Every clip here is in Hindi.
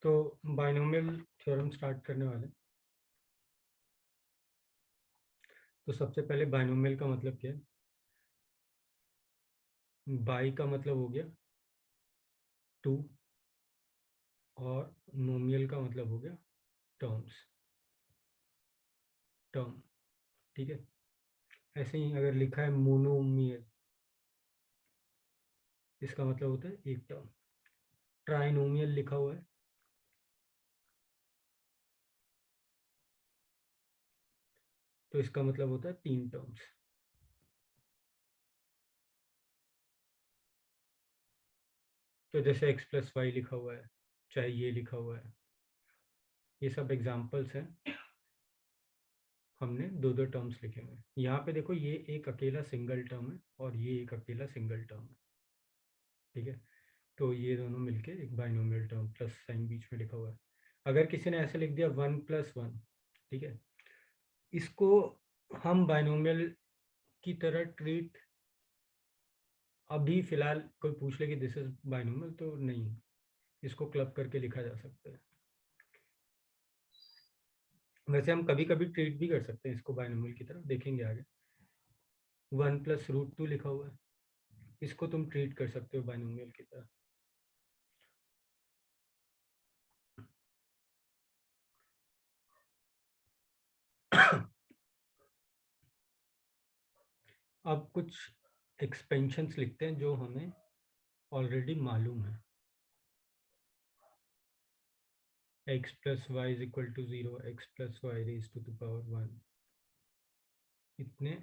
तो बाइनोमियल थ्योरम स्टार्ट करने वाले। तो सबसे पहले बाइनोमियल का मतलब क्या है? बाई का मतलब हो गया 2 और नोमियल का मतलब हो गया टर्म। ठीक है। ऐसे ही अगर लिखा है मोनोमियल, इसका मतलब होता है एक टर्म। ट्राइनोमियल लिखा हुआ है तो इसका मतलब होता है 3 टर्म्स। तो जैसे x प्लस वाई लिखा हुआ है, चाहे ये लिखा हुआ है, ये सब एग्जाम्पल्स हैं। हमने दो दो टर्म्स लिखे हुए हैं। यहाँ पे देखो, ये एक अकेला सिंगल टर्म है और ये एक अकेला सिंगल टर्म है। ठीक है। तो ये दोनों मिलके एक बाइनोमियल टर्म, प्लस साइन बीच में लिखा हुआ है। अगर किसी ने ऐसे लिख दिया 1+1, ठीक है, इसको हम बाइनोमियल की तरह ट्रीट, अभी फिलहाल कोई पूछ ले कि दिस इज बाइनोमियल तो नहीं, इसको क्लब करके लिखा जा सकता है। वैसे हम कभी कभी ट्रीट भी कर सकते हैं इसको बाइनोमियल की तरह, देखेंगे आगे। 1+√2 लिखा हुआ है, इसको तुम ट्रीट कर सकते हो बाइनोमियल की तरह। अब कुछ एक्सपेंशंस लिखते हैं जो हमें ऑलरेडी मालूम है। x plus y is equal to 0, x plus y raised to the power 1। इतने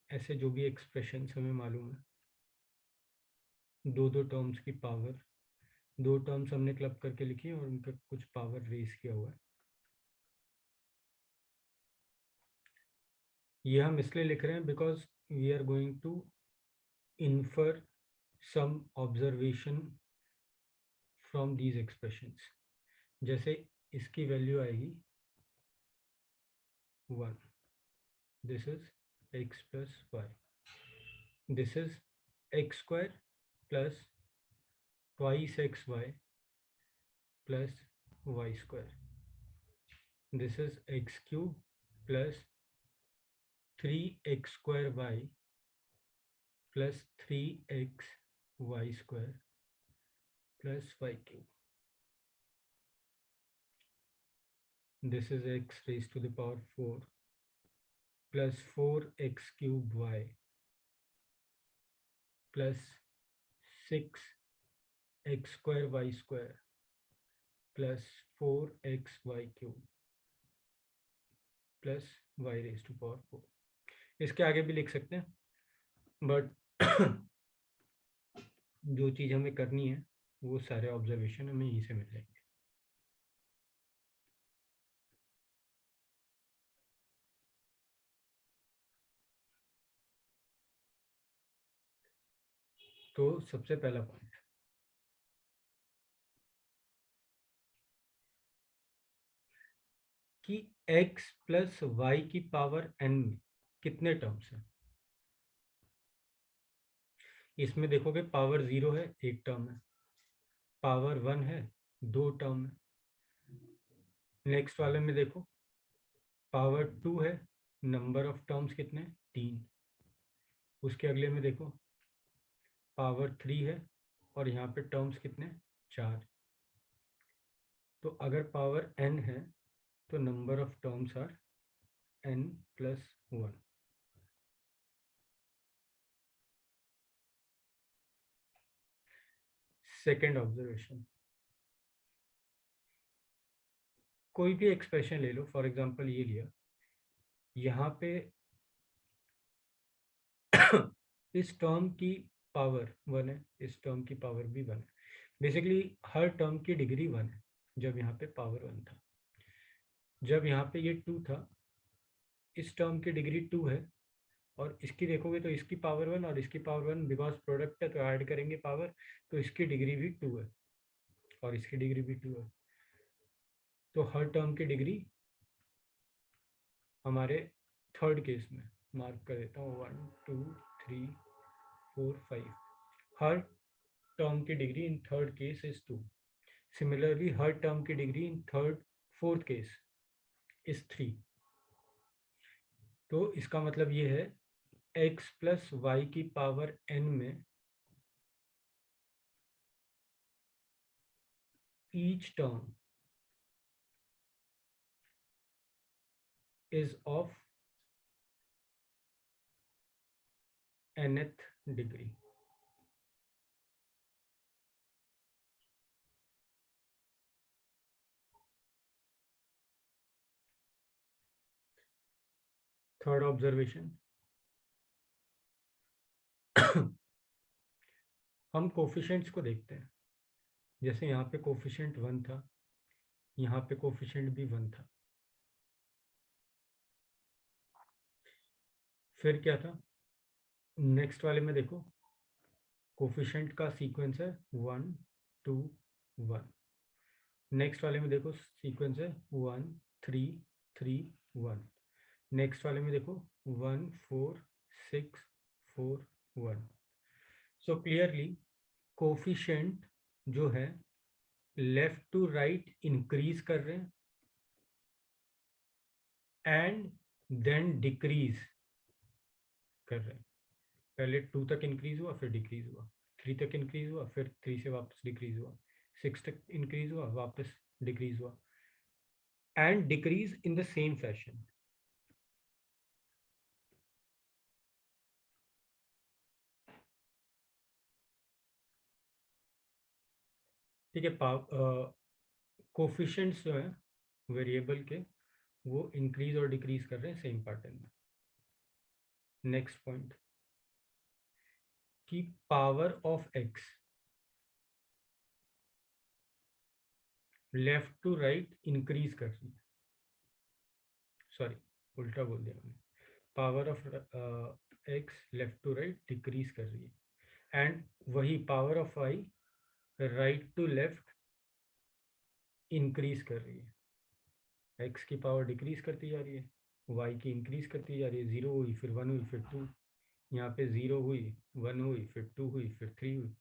ऐसे जो भी एक्सप्रेशंस हमें मालूम है, दो दो टर्म्स की पावर, दो टर्म्स हमने क्लब करके लिखी है और उनका कुछ पावर रेज किया हुआ है। ये हम इसलिए लिख रहे हैं because we are going to infer some observation from these expressions. जैसे इसकी वैल्यू आएगी 1, this is x plus y, this is x square plus twice xy plus y square, this is x cube plus 3x square y plus 3x y square plus y cube, this is x raised to the power 4 plus 4x cube y plus 6x square y square plus 4xy cube plus y raised to power 4। इसके आगे भी लिख सकते हैं, बट जो चीज़ हमें करनी है वो सारे ऑब्जर्वेशन हमें यहीं से मिल जाएंगे। तो सबसे पहला पॉइंट कि x प्लस वाई की पावर n में कितने टर्म्स हैं। इसमें देखोगे पावर 0 है, एक टर्म है, पावर 1 है, दो टर्म है। नेक्स्ट वाले में देखो पावर 2 है, नंबर ऑफ टर्म्स कितने, 3। उसके अगले में देखो पावर 3 है और यहाँ पे टर्म्स कितने, 4। तो अगर पावर n है तो number of terms are n+1। Second observation, कोई भी एक्सप्रेशन ले लो, फॉर एग्जांपल ये लिया, यहाँ पे इस टर्म की पावर 1 है, इस टर्म की पावर भी 1 है। बेसिकली हर टर्म की डिग्री 1 है जब यहाँ पे पावर 1 था। जब यहाँ पे ये 2 था, इस टर्म की डिग्री 2 है और इसकी देखोगे तो इसकी पावर 1 और इसकी पावर 1, बिकॉज प्रोडक्ट है तो ऐड करेंगे पावर, तो इसकी डिग्री भी 2 है और इसकी डिग्री भी 2 है। तो हर टर्म की डिग्री हमारे थर्ड केस में मार्क कर देता हूँ 1 2 3 4 5, हर टर्म की degree in third case is 2। Similarly, हर टर्म की degree in third fourth case is 3. तो इसका मतलब ये है x प्लस वाई की पावर n में each term is of nth degree. Third observation, हम कोफिशिएंट्स को देखते हैं. जैसे यहाँ पे कोफिशिएंट 1 था, यहाँ पे कोफिशिएंट भी 1 था. फिर क्या था, नेक्स्ट वाले में देखो कोफिशिएंट का सीक्वेंस है 1 2 1. नेक्स्ट वाले में देखो सीक्वेंस है 1 3 3 1. नेक्स्ट वाले में देखो 1 4 6 4 1. सो क्लियरली कोफिशिएंट जो है लेफ्ट टू राइट इंक्रीज कर रहे हैं एंड देन डिक्रीज कर रहे हैं. पहले 2 तक इंक्रीज हुआ, फिर डिक्रीज हुआ, 3 तक इंक्रीज हुआ, फिर 3 से वापस डिक्रीज हुआ, 6 तक इंक्रीज हुआ, वापस डिक्रीज हुआ, and decrease in the same fashion. ठीक है. कोफिशिएंट्स जो है वेरिएबल के वो इंक्रीज और डिक्रीज कर रहे हैं सेम पैटर्न में. नेक्स्ट पॉइंट कि power of x left to right increase कर रही है. सॉरी, उल्टा बोल दिया मैंने. Power of x left to right decrease कर रही है एंड वही power of y right to left increase कर रही है. एक्स की पावर डिक्रीज करती जा रही है, वाई की इंक्रीज करती जा रही है. 0 हुई, फिर 1 हुई, फिर 2. यहाँ पे 0 हुई, 1 हुई, फिर 2 हुई, फिर 3 हुई.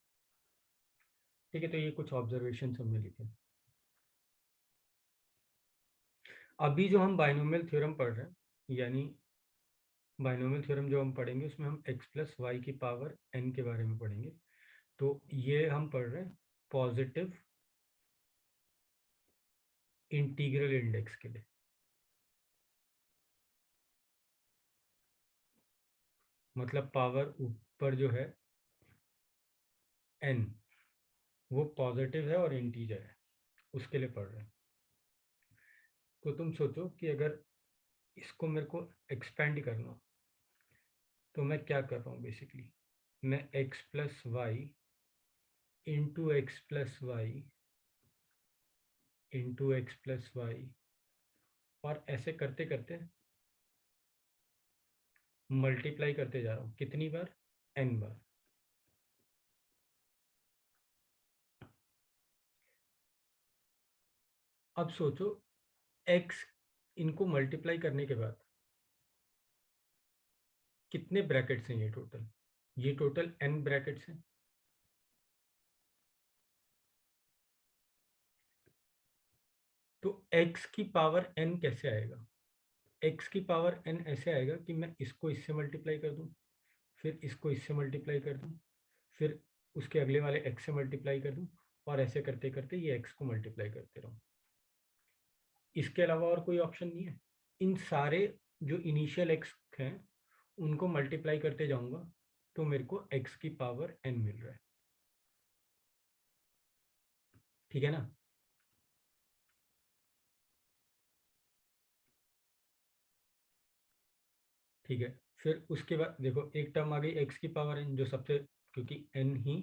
ठीक है. तो ये कुछ ऑब्जर्वेशन हमने लिखे. अभी जो हम बाइनोमियल थ्योरम पढ़ रहे हैं, यानी बाइनोमियल थ्योरम जो हम पढ़ेंगे उसमें हम x प्लस वाई की पावर n के बारे में पढ़ेंगे. तो ये हम पढ़ रहे हैं पॉजिटिव इंटीग्रल इंडेक्स के लिए. मतलब पावर ऊपर जो है n वो पॉजिटिव है और इंटीजर है, उसके लिए पढ़ रहे हैं. तो तुम सोचो कि अगर इसको मेरे को एक्सपेंड करना हो तो मैं क्या कर रहा हूँ. बेसिकली मैं x plus y into x plus y into x plus y और ऐसे करते करते मल्टीप्लाई करते जा रहा हूँ. कितनी बार? n बार. अब सोचो x इनको मल्टीप्लाई करने के बाद कितने ब्रैकेट्स हैं. ये टोटल n ब्रैकेट्स हैं. तो x की पावर n कैसे आएगा? x की पावर n ऐसे आएगा कि मैं इसको इससे मल्टीप्लाई कर दूं, फिर इसको इससे मल्टीप्लाई कर दूं, फिर उसके अगले वाले x से मल्टीप्लाई कर दूं और ऐसे करते करते ये x को मल्टीप्लाई करते रहूं. इसके अलावा और कोई ऑप्शन नहीं है. इन सारे जो इनिशियल x हैं उनको मल्टीप्लाई करते जाऊंगा तो मेरे को x की पावर n मिल रहा है. ठीक है ना. ठीक है. फिर उसके बाद देखो एक टर्म आ गई x की पावर n जो सबसे, क्योंकि n ही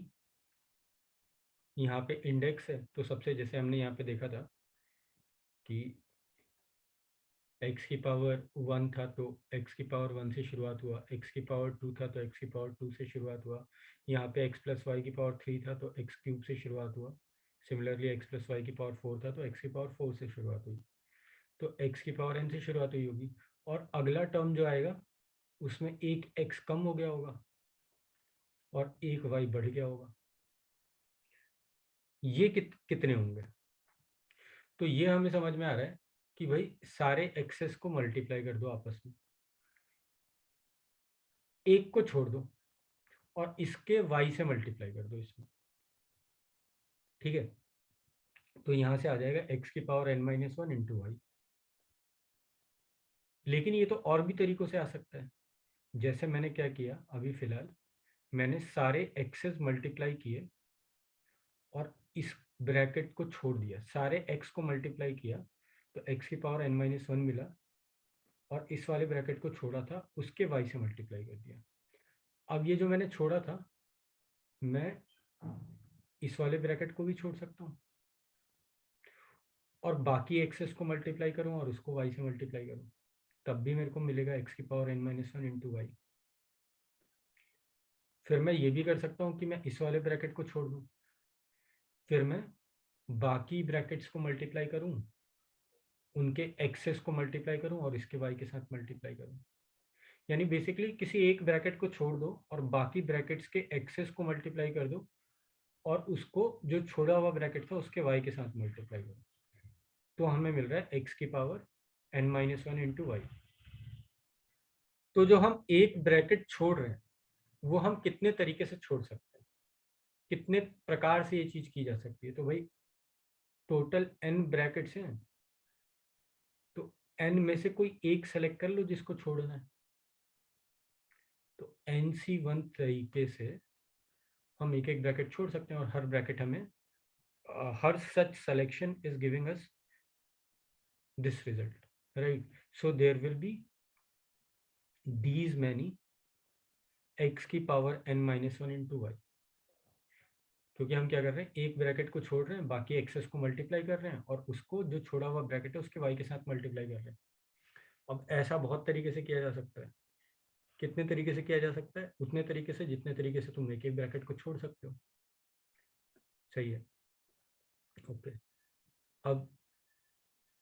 यहाँ पे इंडेक्स है तो सबसे, जैसे हमने यहाँ पे देखा था कि x की पावर 1 था तो x की पावर 1 से शुरुआत हुआ, x की पावर 2 था तो x की पावर 2 से शुरुआत हुआ. यहाँ पे x प्लस वाई की पावर 3 था तो x क्यूब से शुरुआत हुआ. सिमिलरली x प्लस वाई की पावर 4 था तो x की पावर 4 से शुरुआत हुई. तो x की पावर n से शुरुआत हुई होगी और अगला टर्म जो आएगा उसमें एक x कम हो गया होगा और एक y बढ़ गया होगा. ये कितने होंगे? तो ये हमें समझ में आ रहा है कि भाई सारे एक्सेस को मल्टीप्लाई कर दो आपस में, एक को छोड़ दो और इसके y से मल्टीप्लाई कर दो इसमें। ठीक है, तो यहां से आ जाएगा x की पावर n-1 इंटू वाई। लेकिन ये तो और भी तरीकों से आ सकता है। जैसे मैंने क्या किया अभी फिलहाल, मैंने सारे एक्सेस मल्टीप्लाई किए और इस ब्रैकेट को छोड़ दिया, सारे x को मल्टीप्लाई किया तो x की पावर n-1 मिला, और इस वाले ब्रैकेट को छोड़ा था उसके y से मल्टीप्लाई कर दिया। अब ये जो मैंने छोड़ा था, मैं इस वाले ब्रैकेट को भी छोड़ सकता हूँ और बाकी एक्सेस को मल्टीप्लाई करूँ और उसको y से मल्टीप्लाई करूँ, तब भी मेरे को मिलेगा x की पावर n-1 इंटू वाई। फिर मैं ये भी कर सकता हूँ कि मैं इस वाले ब्रैकेट को छोड़ दूँ, फिर मैं बाकी ब्रैकेट्स को मल्टीप्लाई करूँ, उनके एक्सेस को मल्टीप्लाई करूँ और इसके y के साथ मल्टीप्लाई करूँ। यानी बेसिकली किसी एक ब्रैकेट को छोड़ दो और बाकी ब्रैकेट्स के एक्सेस को मल्टीप्लाई कर दो और उसको जो छोड़ा हुआ ब्रैकेट था उसके y के साथ मल्टीप्लाई करो, तो हमें मिल रहा है x की पावर n-1 इंटू वाई। तो जो हम एक ब्रैकेट छोड़ रहे हैं वो हम कितने तरीके से छोड़ सकते हैं, कितने प्रकार से ये चीज की जा सकती है। तो भाई टोटल n ब्रैकेट्स हैं, तो n में से कोई एक सेलेक्ट कर लो जिसको छोड़ना है। तो NC1 तरीके से हम एक एक ब्रैकेट छोड़ सकते हैं और हर ब्रैकेट हमें हर such selection is giving us this result, right? So there will be these many x की पावर n-1 इंटू वाई, क्योंकि हम क्या कर रहे हैं, एक ब्रैकेट को छोड़ रहे हैं, बाकी एक्सेस को मल्टीप्लाई कर रहे हैं और उसको जो छोड़ा हुआ ब्रैकेट है उसके y के साथ मल्टीप्लाई कर रहे हैं। अब ऐसा बहुत तरीके से किया जा सकता है। कितने तरीके से किया जा सकता है? उतने तरीके से जितने तरीके से तुम एक एक ब्रैकेट को छोड़ सकते हो। सही है, ओके। अब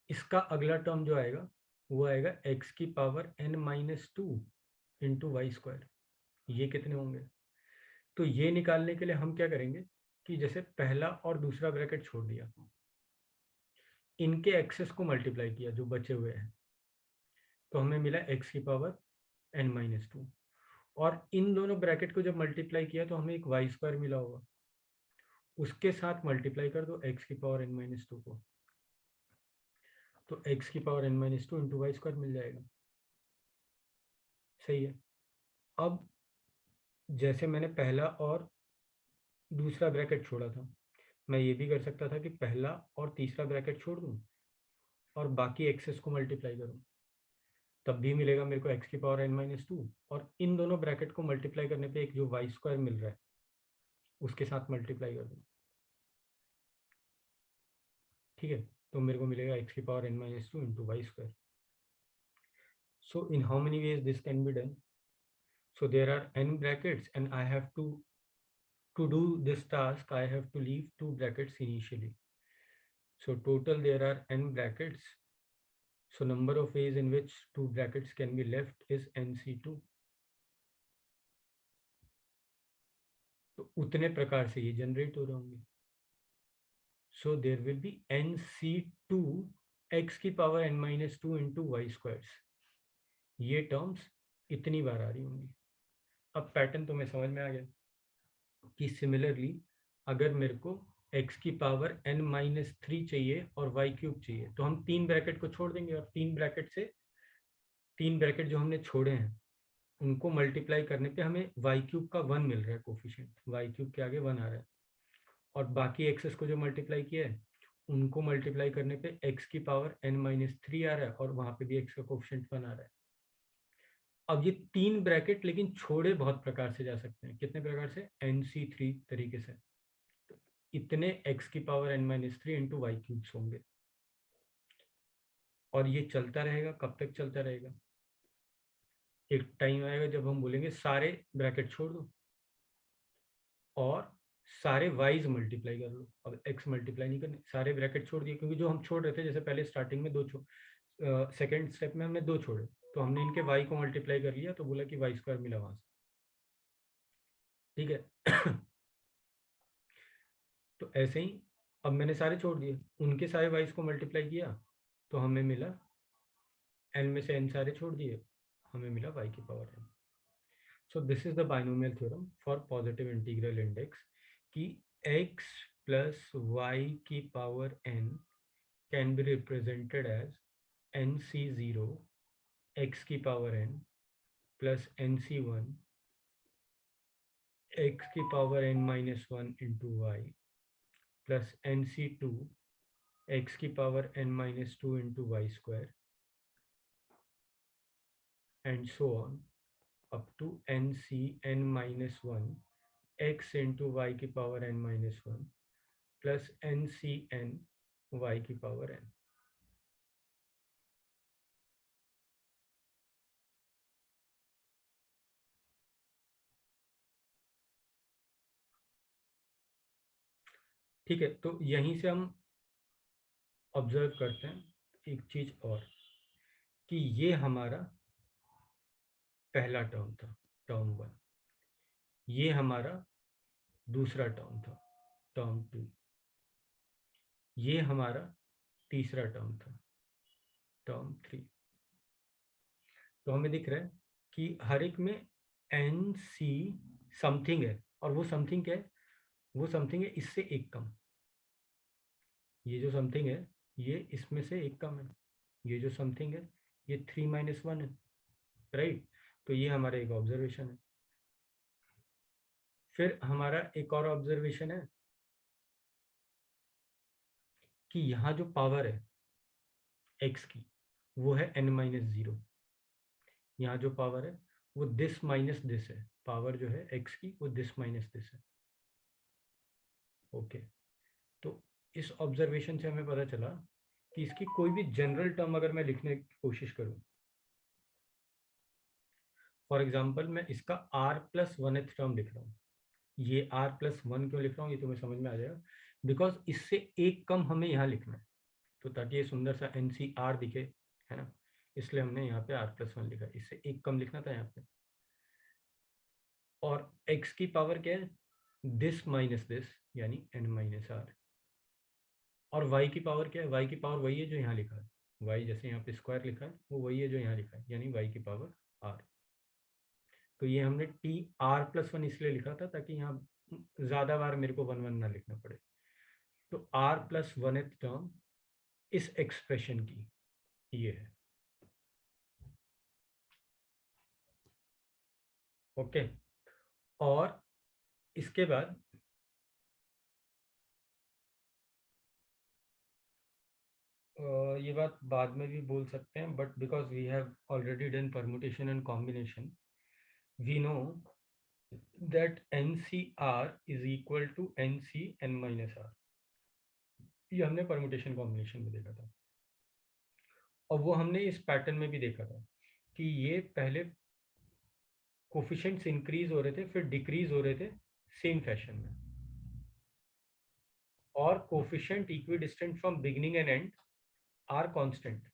इसका अगला टर्म जो आएगा वो आएगा x की power n-2 into Y square. ये कितने होंगे? तो ये निकालने के लिए हम क्या करेंगे कि जैसे पहला और दूसरा ब्रैकेट छोड़ दिया, इनके एक्सेस को मल्टीप्लाई किया जो बचे हुए हैं, तो हमें मिला x की पावर n-2, और इन दोनों ब्रैकेट को जब मल्टीप्लाई किया तो हमें एक वाई स्क्वायर मिला होगा, उसके साथ मल्टीप्लाई कर दो x की पावर n-2 को, तो x की power n-2 into Y square मिल जाएगा। सही है। अब जैसे मैंने पहला और दूसरा ब्रैकेट छोड़ा था, मैं ये भी कर सकता था कि पहला और तीसरा ब्रैकेट छोड़ दूं और बाकी एक्सेस को मल्टीप्लाई करूं, तब भी मिलेगा मेरे को x की पावर n-2, और इन दोनों ब्रैकेट को मल्टीप्लाई करने पे एक जो वाई स्क्वायर मिल रहा है उसके साथ मल्टीप्लाई कर दूं। ठीक है, तो मेरे को मिलेगा x की power n-2 into Y square. So in how many ways this can be done? So there are n brackets and I have to do this task I have to leave two brackets initially. So total there are n brackets. So number of ways in which two brackets can be left is nc2. तो उतने प्रकार से ये जनरेट हो रहे होंगे। So there will be nc2 x की power n-2 into y squares. ये टर्म्स इतनी बार आ रही होंगी। अब पैटर्न तुम्हें समझ में आ गया कि सिमिलरली अगर मेरे को x की पावर n-3 चाहिए और y क्यूब चाहिए, तो हम तीन ब्रैकेट को छोड़ देंगे और तीन ब्रैकेट जो हमने छोड़े हैं उनको मल्टीप्लाई करने पे हमें y क्यूब का 1 मिल रहा है कोफिशिएंट, y क्यूब के आगे 1 आ रहा है, और बाकी एक्सेस को जो मल्टीप्लाई किया है उनको मल्टीप्लाई करने पे x की पावर n-3 आ रहा है और वहां पे भी x का कोफिशिएंट 1 आ रहा है। अब ये तीन ब्रैकेट लेकिन छोड़े बहुत प्रकार से जा सकते हैं। कितने प्रकार से? nc3 तरीके से। तो इतने x की power n-3 into Y cubes होंगे, और ये चलता रहेगा। कब तक चलता रहेगा? एक टाइम आएगा जब हम बोलेंगे सारे ब्रैकेट छोड़ दो और सारे वाइज मल्टीप्लाई कर लो। अब x मल्टीप्लाई नहीं करने, सारे ब्रैकेट छोड़ दिए, क्योंकि जो हम छोड़ रहे थे जैसे पहले स्टार्टिंग में सेकेंड स्टेप में हमने दो छोड़े, तो हमने इनके y को मल्टीप्लाई कर लिया तो बोला कि वाई स्क्वायर मिला वहां से। ठीक है। तो ऐसे ही अब मैंने सारे छोड़ दिए, उनके सारे वाइज को मल्टीप्लाई किया तो हमें मिला, n में से n सारे छोड़ दिए, हमें मिला y की power n। So this is the binomial theorem for positive integral index कि x प्लस y की power n can be represented as nc0 x की power n plus nc1 x की power n minus 1 into y plus nc2 x की power n minus 2 into Y square and so on up to n minus 1 x into y की power n minus 1 plus ncn y की पावर n। ठीक है, तो यहीं से हम ऑब्जर्व करते हैं एक चीज और कि ये हमारा पहला टर्म था, टर्म 1, ये हमारा दूसरा टर्म था, टर्म 2, ये हमारा तीसरा टर्म था, टर्म 3। तो हमें दिख रहा है कि हर एक में एन सी समथिंग है, और वो समथिंग क्या है, वो समथिंग है इससे एक कम। ये जो समथिंग है ये इसमें से एक कम है, ये जो समथिंग है ये 3 माइनस 1 है, राइट। तो ये हमारा एक ऑब्जर्वेशन है। फिर हमारा एक और ऑब्जर्वेशन है कि यहाँ जो पावर है x की वो है n माइनस 0। यहाँ जो पावर है वो दिस माइनस दिस है, पावर जो है x की वो दिस माइनस दिस है। ओके, तो इस ऑब्जर्वेशन से हमें पता चला कि इसकी कोई भी जनरल टर्म अगर मैं लिखने की कोशिश करूं, फॉर एग्जांपल मैं इसका r प्लस 1th टर्म लिख रहा हूँ, ये r प्लस 1 क्यों लिख रहा हूँ ये तुम्हें समझ में आ जाएगा, बिकॉज इससे एक कम हमें यहाँ लिखना है, तो ताकि ये सुंदर सा NCR दिखे, है ना, इसलिए हमने यहाँ पे r प्लस 1 लिखा, इससे एक कम लिखना था यहाँ पे। और x की पावर क्या है, दिस माइनस दिस यानी n माइनस r। और y की पावर क्या है, y की पावर वही है जो यहाँ लिखा है, y जैसे यहाँ पे स्क्वायर लिखा है वो वही है जो यहाँ लिखा है, यानी y की पावर r। तो ये हमने टी आर प्लस 1 इसलिए लिखा था ताकि यहाँ ज़्यादा बार मेरे को 1 1 ना लिखना पड़े। तो r प्लस 1th टर्म इस एक्सप्रेशन की ये है। ओके, और इसके बाद ये बात बाद में भी बोल सकते हैं, but because we have already done permutation and combination, we know that NCR is equal to NCn minus r। ये हमने परमुटेशन कॉम्बिनेशन में देखा था, और वो हमने इस पैटर्न में भी देखा था कि ये पहले कोफिशिएंट्स इंक्रीज हो रहे थे फिर डिक्रीज हो रहे थे सेम फैशन में, और coefficient equidistant from beginning and end are constant.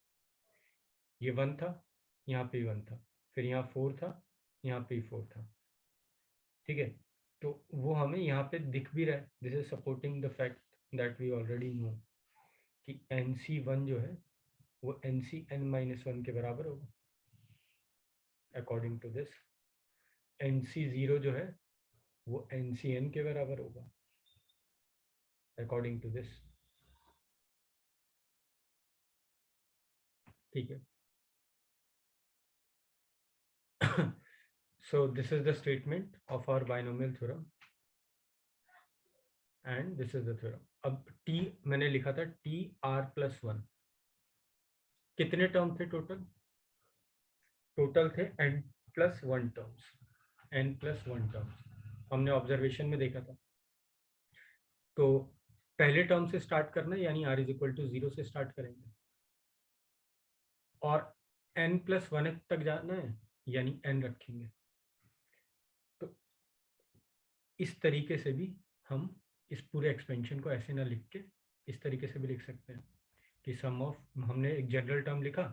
ये 1 था, यहाँ पे 1 था, फिर यहाँ 4 था, यहाँ पे 4 था, ठीक है। तो वो हमें यहाँ पे दिख भी रहा है, this is supporting the fact that we already know कि NC1 जो है वो NCn-1 के बराबर होगा अकॉर्डिंग टू दिस, NC0 जो है वो NCn के बराबर होगा अकॉर्डिंग टू दिस, ठीक है। So this is the statement of our binomial theorem and this is the theorem। अब t मैंने लिखा था TR प्लस 1, कितने टर्म थे टोटल, टोटल थे n plus 1 terms, n plus 1 terms हमने ऑब्जर्वेशन में देखा था। तो पहले टर्म से स्टार्ट करना है यानी r इज इक्वल टू 0 से स्टार्ट करेंगे, और n प्लस 1 तक जाना है यानी n रखेंगे। तो इस तरीके से भी हम इस पूरे एक्सपेंशन को ऐसे ना लिख के इस तरीके से भी लिख सकते हैं कि सम ऑफ, हमने एक जनरल टर्म लिखा,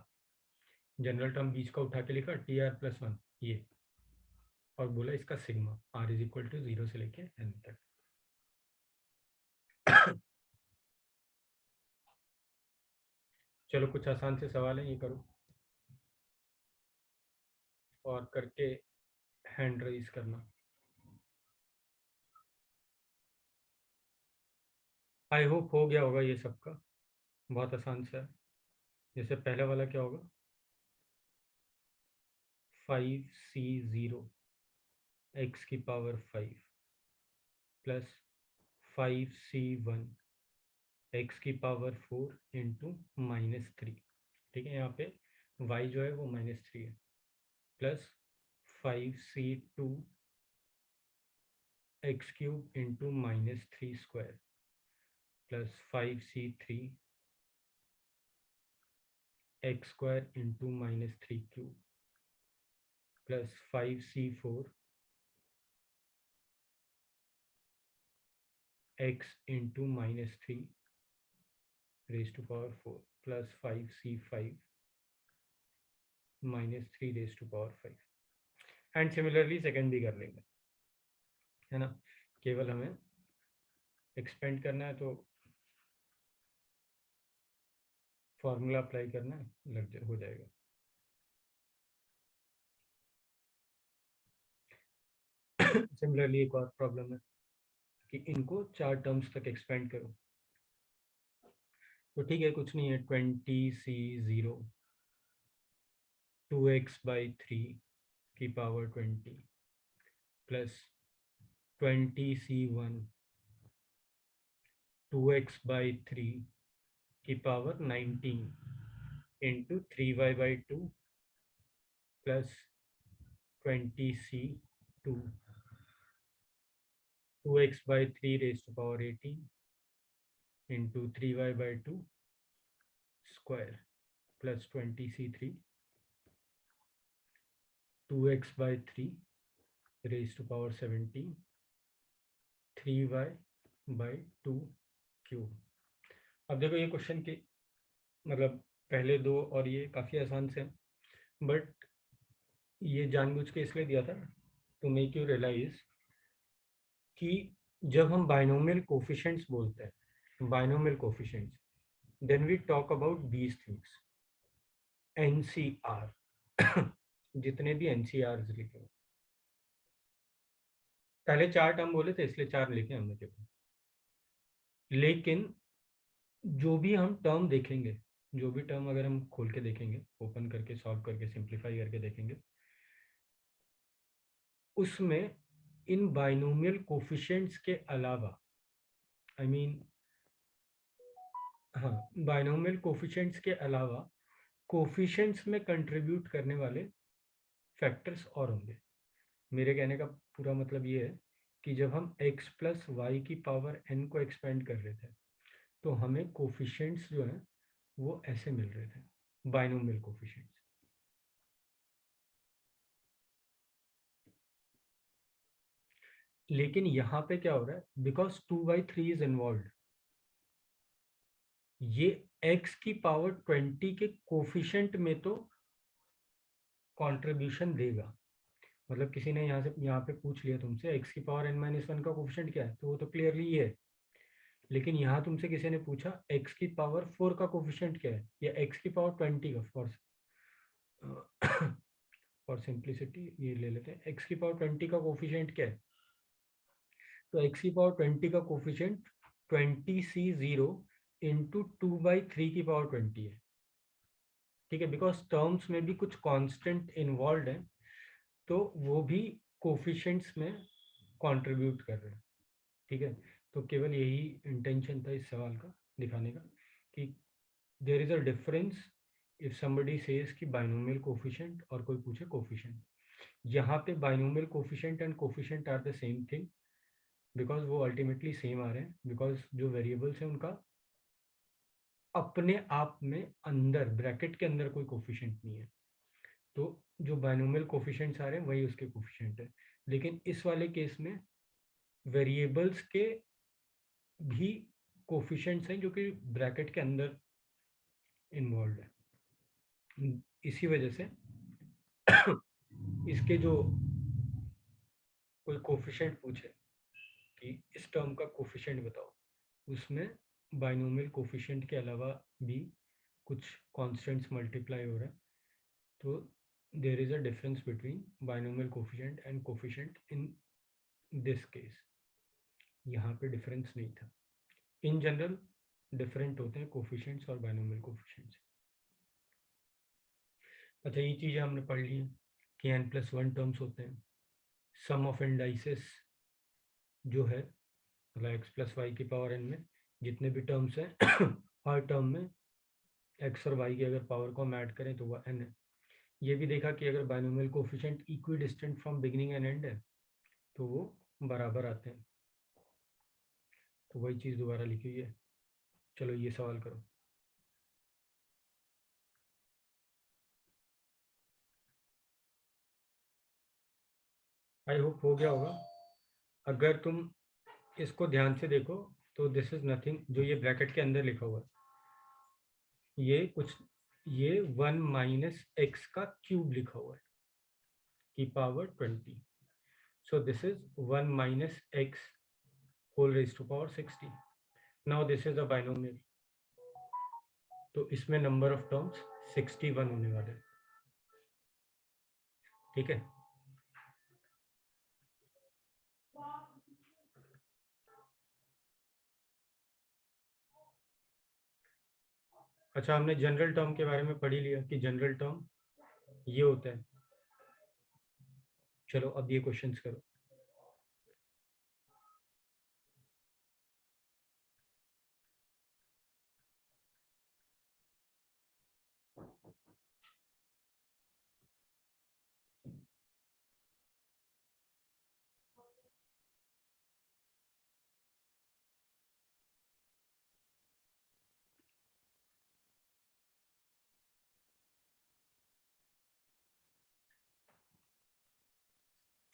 जनरल टर्म बीच का उठा के लिखा TR प्लस 1 ये, और बोला इसका sigma r is equal to 0 से लेके n तक। चलो कुछ आसान से सवाल है, ये करो और करके हैंड रेज करना। आई होप हो गया होगा ये सबका, बहुत आसान सा है। जैसे पहले वाला क्या होगा, 5c0 x की पावर 5 प्लस 5c1 x की पावर 4 इंटू -3। ठीक है, यहाँ पे y जो है वो -3 है, plus 5c2 x cube into -3 square plus 5c3 x square into -3 cube plus 5c4 x into -3 raise to power 4 plus 5c5 -3 raise to power 5। And similarly second भी कर लेंगे, है ना। केवल हमें एक्सपेंड करना है, तो फॉर्मूला अप्लाई करना है, हो जाएगा। सिमिलरली एक और प्रॉब्लम है कि इनको 4 टर्म्स तक एक्सपेंड करो। तो ठीक है, कुछ नहीं है, 20c0 2x/3 की पावर 20 प्लस 20c1 2x/3 की power 19 into 3y/2 plus 20c2 2x/3 raise to power 18 into 3y/2 square plus 20c3 2x/3 raise to power 17 3y/2 cube. अब देखो ये क्वेश्चन के मतलब पहले दो और ये काफ़ी आसान से हैं, बट ये जानबूझ के इसलिए दिया था टू मेक यू रियलाइज कि जब हम बाइनोमियल कोफिशिएंट्स बोलते हैं, binomial coefficients, then we talk about these things. NCR जितने भी एनसीआर लिखे हुए, पहले 4 टर्म बोले थे इसलिए 4 लिखे हमने केवल, लेकिन जो भी हम टर्म देखेंगे, जो भी टर्म अगर हम खोल के देखेंगे, ओपन करके सॉल्व करके सिंप्लीफाई करके देखेंगे, उसमें इन बाइनोमियल कोफिशिएंट्स के अलावा, आई मीन हाँ, बाइनोमियल कोफिशिएंट्स के अलावा कोफिशिएंट्स में कंट्रीब्यूट करने वाले फैक्टर्स और होंगे। मेरे कहने का पूरा मतलब ये है कि जब हम x प्लस वाई की पावर n को एक्सपेंड कर रहे थे, तो हमें कोफिशिएंट्स जो हैं वो ऐसे मिल रहे थे, बाइनोमियल कोफिशिएंट्स। लेकिन यहाँ पे क्या हो रहा है, बिकॉज 2/3 इज इन्वॉल्व, ये x की पावर 20 के कोफिशिएंट में तो कंट्रीब्यूशन देगा। मतलब किसी ने यहाँ पे पूछ लिया तुमसे x की पावर n-1 का कोफिशिएंट क्या है, तो वो तो क्लियरली ये है। लेकिन यहाँ तुमसे किसी ने पूछा x की पावर 4 का कोफिशिएंट क्या है, या x की पावर 20 का, फॉर सिंप्लिसिटी ये ले लेते हैं, x की पावर 20 का कोफिशिएंट क्या है, तो x की पावर 20 का कोफिशिएंट 20c0 इंटू 2/3 की पावर 20 है। ठीक है, बिकॉज टर्म्स में भी कुछ कांस्टेंट इन्वॉल्व है, तो वो भी कोफिशिएंट्स में कंट्रीब्यूट कर रहे हैं। ठीक है, तो केवल यही इंटेंशन था इस सवाल का दिखाने का कि there is a difference if somebody says कि बाइनोमियल कोफिशिएंट और कोई पूछे कोफिशिएंट। यहाँ पे binomial coefficient and coefficient are the same thing, because वो अल्टीमेटली सेम आ रहे हैं, बिकॉज जो वेरिएबल्स है उनका अपने आप में अंदर ब्रैकेट के अंदर कोई कोफिशिएंट नहीं है, तो जो बाइनोमियल कोफिशिएंट्स आ रहे हैं वही उसके कोफिशिएंट है। लेकिन इस वाले केस में वेरिएबल्स के भी कोफिशिएंट्स हैं जो कि ब्रैकेट के अंदर इन्वॉल्व है। इसी वजह से इसके जो कोई कोफिशिएंट पूछे कि इस टर्म का कोफिशिएंट बताओ, उसमें बाइनोमियल कोफिशिएंट के अलावा भी कुछ कॉन्स्टेंट्स मल्टीप्लाई हो रहा है, तो there is a difference between binomial coefficient and coefficient in this case. यहाँ पे डिफरेंस नहीं था। इन जनरल डिफरेंट होते हैं कोफिशिएंट्स और बाइनोमियल कोफिशिएंट्स। अच्छा, ये चीज़ें हमने पढ़ ली है कि n+1 टर्म्स होते हैं। सम ऑफ इंडाइसेस जो है मतलब x+y⁴ n में जितने भी टर्म्स हैं हर टर्म में x और y की अगर पावर को हम ऐड करें तो वह n है। ये भी देखा कि अगर binomial coefficient equi distant from beginning and and है तो वो बराबर आते हैं। तो वही चीज़ दोबारा लिखी हुई है। चलो ये सवाल करो। आई होप हो गया होगा। अगर तुम इसको ध्यान से देखो तो दिस इज नथिंग, जो ये ब्रैकेट के अंदर लिखा हुआ है ये 1 - x का क्यूब लिखा हुआ है की power 20। So this is 1 - x whole raise to power 60। Now this is a binomial, तो इसमें नंबर ऑफ टर्म्स 61 होने वाले हैं। ठीक है, अच्छा हमने जनरल टर्म के बारे में पढ़ ही लिया कि जनरल टर्म ये होता है। चलो अब ये क्वेश्चंस करो।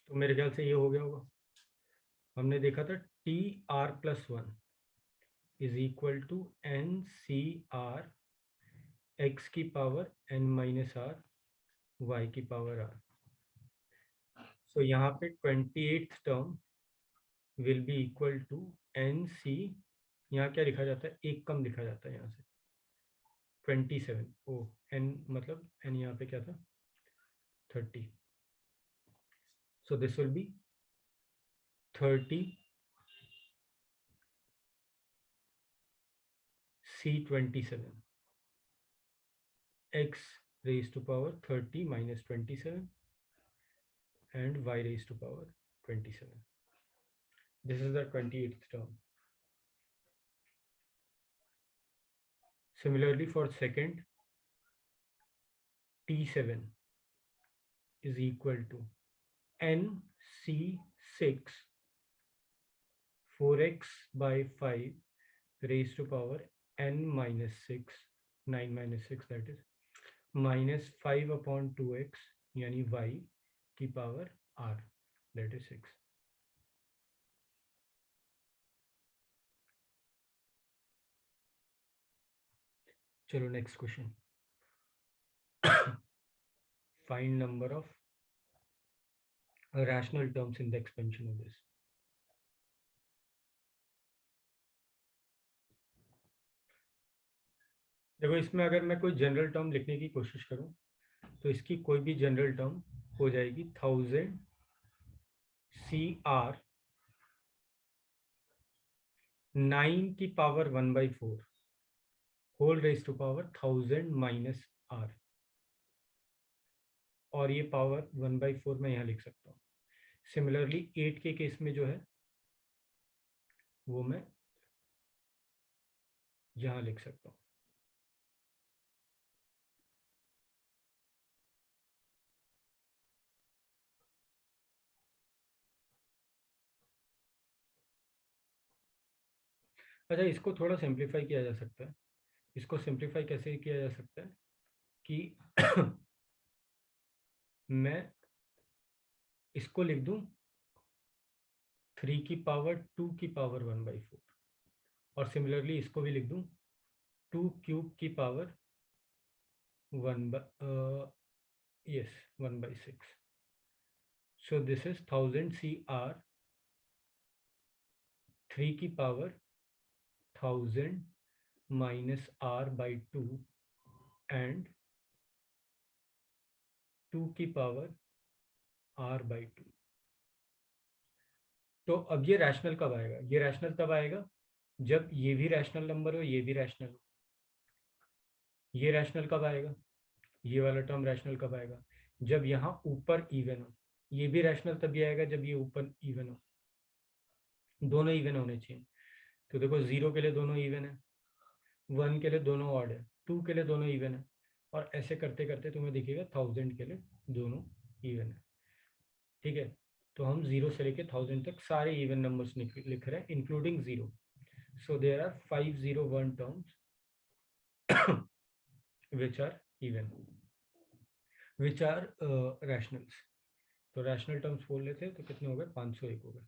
तो मेरे ख्याल से ये हो गया होगा। हमने देखा था TR+1 is equal to NCR x की पावर n-r y की पावर r। सो यहाँ पे 28th term will be equal to NC, यहाँ क्या लिखा जाता है, एक कम लिखा जाता है यहाँ से 27। ओ n मतलब n यहाँ पे क्या था 30। So this will be 30 C27 x raised to power 30 minus 27 and y raised to power 27. This is the 28th term. Similarly for second, T7 is equal to NC6 4x by 5 raised to power n minus 6, 9 minus 6 that is, minus 5 upon 2x यानी y की पावर r that is 6. चलो next question. Find number of rational terms in the expansion of this. देखो इसमें अगर मैं कोई जनरल टर्म लिखने की कोशिश करूं तो इसकी कोई भी जनरल टर्म हो जाएगी 1000 CR 9 की power 1/4 whole raise to power 1000 minus r, और ये पावर 1/4 मैं यहाँ लिख सकता हूँ। सिमिलरली 8 के केस में जो है वो मैं यहाँ लिख सकता हूँ। अच्छा, इसको थोड़ा सिंप्लीफाई किया जा सकता है। इसको सिंप्लीफाई कैसे किया जा सकता है कि मैं इसको लिख दूं 3 की पावर 2 की पावर 1/4, और सिमिलरली इसको भी लिख दूं 2 क्यूब की power 1/6। So this is 1000 CR 3 की power 1000 minus r by 2 and 2 की पावर r/2। तो अब ये रैशनल कब आएगा? ये रैशनल तब आएगा जब ये भी रैशनल नंबर हो, ये भी रैशनल हो। ये रैशनल कब आएगा? ये वाला टर्म रैशनल कब आएगा? जब यहाँ ऊपर इवन हो। ये भी रैशनल तभी आएगा जब ये ऊपर इवन हो, दोनों इवन होने चाहिए। तो देखो 0 के लिए दोनों इवन है, 1 के लिए दोनों ऑड है, 2 के लिए दोनों इवन है, और ऐसे करते करते तुम्हें दिखेगा 1000 के लिए दोनों इवन है। ठीक है, तो हम 0 से लेके 1000 तक सारे इवन नंबर्स लिख रहे हैं including 0। So there are 501 terms which are even, which are rationals। तो रैशनल टर्म्स बोल लेते हैं तो कितने हो गए? 501 हो गए।